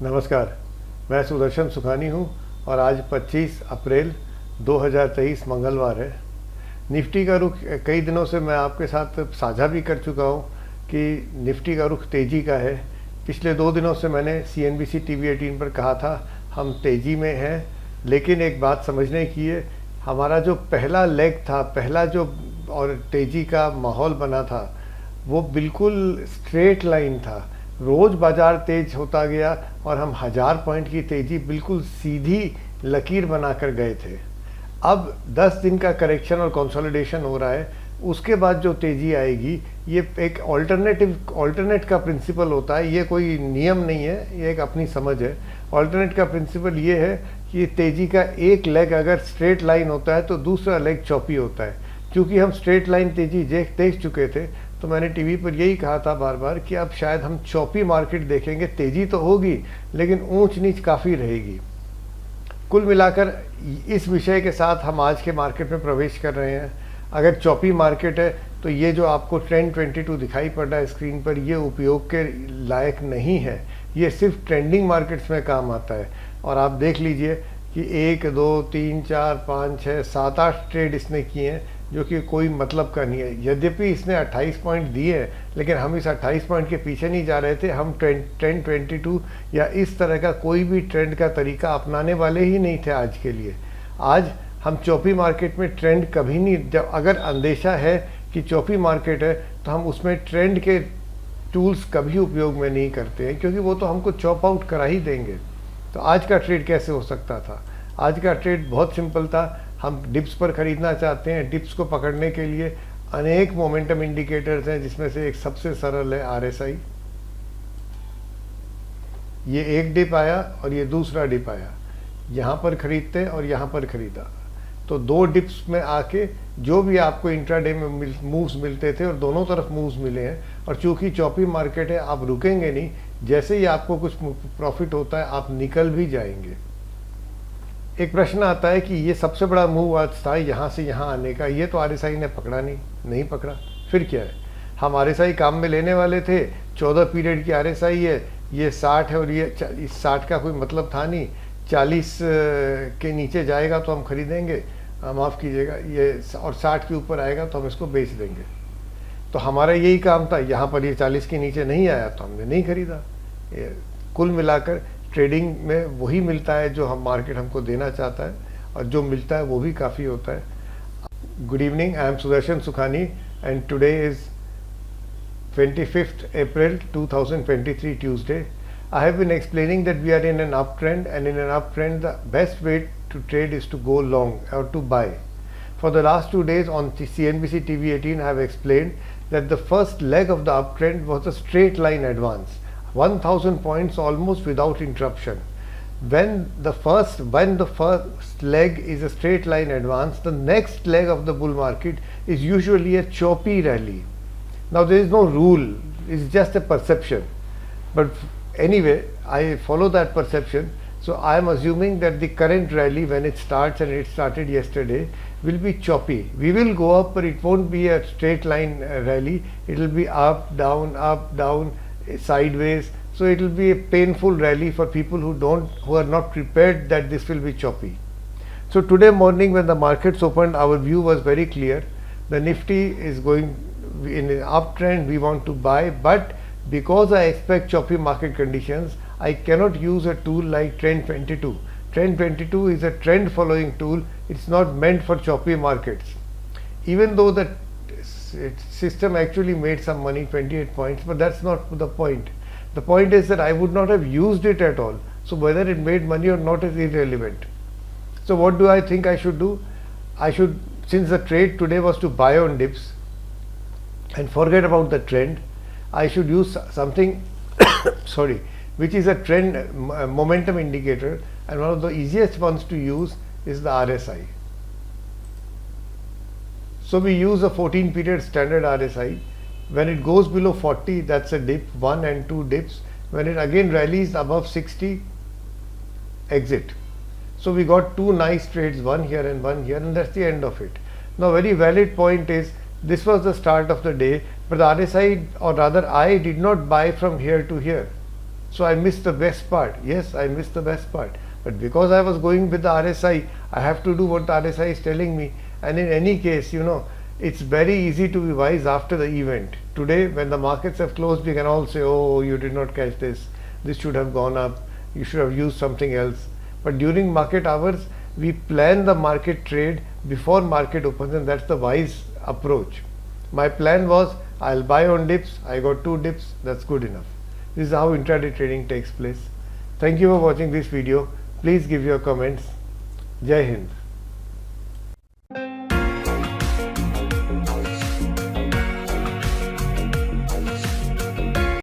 नमस्कार, मैं सुदर्शन सुखानी हूँ और आज 25 अप्रैल 2023 मंगलवार है। निफ्टी का रुख कई दिनों से मैं आपके साथ साझा भी कर चुका हूँ कि निफ्टी का रुख तेज़ी का है। पिछले 2 दिनों से मैंने CNBC TV 18 पर कहा था हम तेज़ी में हैं, लेकिन एक बात समझने की है, हमारा जो पहला लेग था, पहला जो और तेज़ी का माहौल बना था वो बिल्कुल स्ट्रेट लाइन था। रोज़ बाज़ार तेज़ होता गया और हम 1000 पॉइंट की तेज़ी बिल्कुल सीधी लकीर बनाकर गए थे। अब 10 दिन का करेक्शन और कंसोलिडेशन हो रहा है, उसके बाद जो तेज़ी आएगी ये एक ऑल्टरनेट का प्रिंसिपल होता है। ये कोई नियम नहीं है, ये एक अपनी समझ है। ऑल्टरनेट का प्रिंसिपल ये है कि तेज़ी का एक लेग अगर स्ट्रेट लाइन होता है तो दूसरा लेग चौपी होता है। क्योंकि हम स्ट्रेट लाइन तेज़ी देख चुके थे तो मैंने टीवी पर यही कहा था बार बार कि अब शायद हम चौपी मार्केट देखेंगे। तेज़ी तो होगी लेकिन ऊंच नीच काफ़ी रहेगी। कुल मिलाकर इस विषय के साथ हम आज के मार्केट में प्रवेश कर रहे हैं। अगर चौपी मार्केट है तो ये जो आपको ट्रेंड 22 दिखाई पड़ रहा है स्क्रीन पर, ये उपयोग के लायक नहीं है। ये सिर्फ ट्रेंडिंग मार्केट्स में काम आता है। और आप देख लीजिए कि 1 2 3 4 5 6 7 8 ट्रेड इसने किए हैं जो कि कोई मतलब का नहीं है। यद्यपि इसने 28 पॉइंट दिए हैं लेकिन हम इस 28 पॉइंट के पीछे नहीं जा रहे थे। हम ट्रेंड 22 या इस तरह का कोई भी ट्रेंड का तरीका अपनाने वाले ही नहीं थे आज के लिए। आज हम चौपी मार्केट में ट्रेंड कभी नहीं, जब अगर अंदेशा है कि चौपी मार्केट है तो हम उसमें ट्रेंड के टूल्स कभी उपयोग में नहीं करते हैं, क्योंकि वो तो हमको चॉप आउट करा ही देंगे। तो आज का ट्रेड कैसे हो सकता था? आज का ट्रेड बहुत सिंपल था। हम डिप्स पर ख़रीदना चाहते हैं। डिप्स को पकड़ने के लिए अनेक मोमेंटम इंडिकेटर्स हैं, जिसमें से एक सबसे सरल है RSI। ये एक डिप आया और ये दूसरा डिप आया, यहाँ पर खरीदते और यहाँ पर ख़रीदा तो 2 डिप्स में आके जो भी आपको इंट्राडे में मूव्स मिलते थे और दोनों तरफ मूव्स मिले हैं। और चूँकि चौपी मार्केट है, आप रुकेंगे नहीं। जैसे ही आपको कुछ प्रॉफिट होता है आप निकल भी जाएंगे। एक प्रश्न आता है कि ये सबसे बड़ा मूव आज था यहाँ से यहाँ आने का, ये तो RSI ने पकड़ा नहीं पकड़ा, फिर क्या है? हम RSI काम में लेने वाले थे। 14 पीरियड की RSI है, ये 60 है और ये इस 60 का कोई मतलब था नहीं। 40 के नीचे जाएगा तो हम खरीदेंगे, माफ़ कीजिएगा, ये और 60 के ऊपर आएगा तो हम इसको बेच देंगे। तो हमारा यही काम था। यहाँ पर ये 40 के नीचे नहीं आया तो हमने नहीं खरीदा। कुल मिलाकर ट्रेडिंग में वही मिलता है जो हम मार्केट हमको देना चाहता है, और जो मिलता है वो भी काफ़ी होता है। Good evening, I am Sudarshan Sukhani and today is 25th April 2023 Tuesday. I have been explaining that we are in an uptrend, and in an uptrend the best way to trade is to go long or to buy. For the last 2 days on CNBC TV 18 I have explained that the first leg of the uptrend was a straight line advance, 1000 points almost without interruption. When the first leg is a straight line advance, the next leg of the bull market is usually a choppy rally. Now there is no rule, it's just a perception, but anyway I follow that perception. So I am assuming that the current rally, when it starts, and it started yesterday, will be choppy. We will go up, but it won't be a straight line rally. It will be up down, sideways. So it will be a painful rally for people who are not prepared that this will be choppy. So today morning when the markets opened, our view was very clear. The Nifty is going in an uptrend, we want to buy, but because I expect choppy market conditions, I cannot use a tool like trend 22. Trend 22 is a trend following tool. It's not meant for choppy markets. Even though the system actually made some money, 28 points, but that's not the point. The point is that I would not have used it at all. So whether it made money or not is irrelevant. So what do I think I should do? I should, since the trade today was to buy on dips and forget about the trend, I should use something sorry, which is a trend momentum indicator, and one of the easiest ones to use is the RSI. So we use a 14 period standard RSI. When it goes below 40, that's a dip, 1 and 2 dips. When it again rallies above 60, exit. So we got 2 nice trades, one here and one here, and that's the end of it. Now very valid point is, this was the start of the day, but the RSI, or rather I did not buy from here to here. So I missed the best part. Yes, I missed the best part. But because I was going with the RSI, I have to do what the RSI is telling me. And in any case, it's very easy to be wise after the event. Today, when the markets have closed, we can all say, oh, you did not catch this. This should have gone up. You should have used something else. But during market hours, we plan the market trade before market opens, and that's the wise approach. My plan was, I'll buy on dips. I got 2 dips. That's good enough. This is how intraday trading takes place. Thank you for watching this video. Please give your comments. Jai Hind.